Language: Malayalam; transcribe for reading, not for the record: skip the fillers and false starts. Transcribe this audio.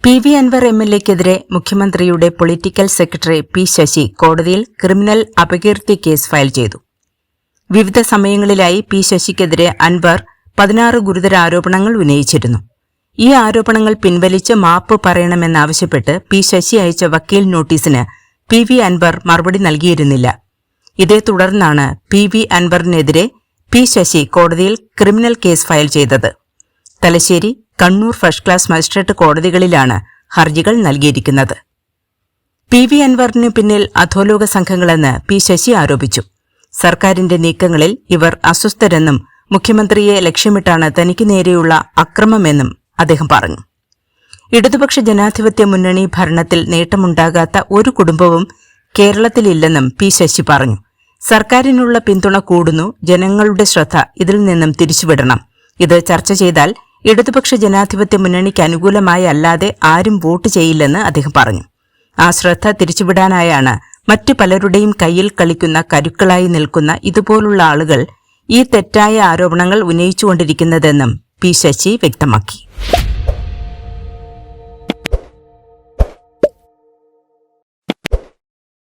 PV അൻവർ MLAക്കെതിരെ മുഖ്യമന്ത്രിയുടെ പൊളിറ്റിക്കൽ സെക്രട്ടറി P. ശശി കോടതിയിൽ ക്രിമിനൽ അപകീർത്തി കേസ് ഫയൽ ചെയ്തു. വിവിധ സമയങ്ങളിലായി P. ശശിക്കെതിരെ അൻവർ 16 ഗുരുതര ആരോപണങ്ങൾ ഉന്നയിച്ചിരുന്നു. ഈ ആരോപണങ്ങൾ പിൻവലിച്ച് മാപ്പ് പറയണമെന്നാവശ്യപ്പെട്ട് P. ശശി അയച്ച വക്കീൽ നോട്ടീസിന് PV അൻവർ മറുപടി നൽകിയിരുന്നില്ല. ഇതേ തുടർന്നാണ് PV അൻവറിനെതിരെ P. ശശി കോടതിയിൽ ക്രിമിനൽ കേസ് ഫയൽ ചെയ്തത്. Thalassery, Kannur first class magistrate കോടതികളിലാണ് ഹർജികൾ നൽകിയിരിക്കുന്നത്. PV അൻവറിനു പിന്നിൽ അധോലോക സംഘങ്ങളെന്ന് P. ശശി ആരോപിച്ചു. സർക്കാരിന്റെ നീക്കങ്ങളിൽ ഇവർ അസ്വസ്ഥരെന്നും മുഖ്യമന്ത്രിയെ ലക്ഷ്യമിട്ടാണ് തനിക്ക് നേരെയുള്ള അക്രമമെന്നും അദ്ദേഹം പറഞ്ഞു. ഇടതുപക്ഷ ജനാധിപത്യ മുന്നണി ഭരണത്തിൽ നേട്ടമുണ്ടാകാത്ത ഒരു കുടുംബവും കേരളത്തിലില്ലെന്നും P. ശശി പറഞ്ഞു. സർക്കാരിനുള്ള പിന്തുണ കൂടുന്നു, ജനങ്ങളുടെ ശ്രദ്ധ ഇതിൽ നിന്നും തിരിച്ചുവിടണം. ഇത് ചർച്ച ചെയ്താൽ ഇടതുപക്ഷ ജനാധിപത്യ മുന്നണിക്ക് അനുകൂലമായി അല്ലാതെ ആരും വോട്ട് ചെയ്യില്ലെന്ന് അദ്ദേഹം പറഞ്ഞു. ആ ശ്രദ്ധ തിരിച്ചുവിടാനായാണ് മറ്റു പലരുടെയും കയ്യിൽ കളിക്കുന്ന കരുക്കളായി നിൽക്കുന്ന ഇതുപോലുള്ള ആളുകൾ ഈ തെറ്റായ ആരോപണങ്ങൾ ഉന്നയിച്ചുകൊണ്ടിരിക്കുന്നതെന്നും P. ശശി വ്യക്തമാക്കി.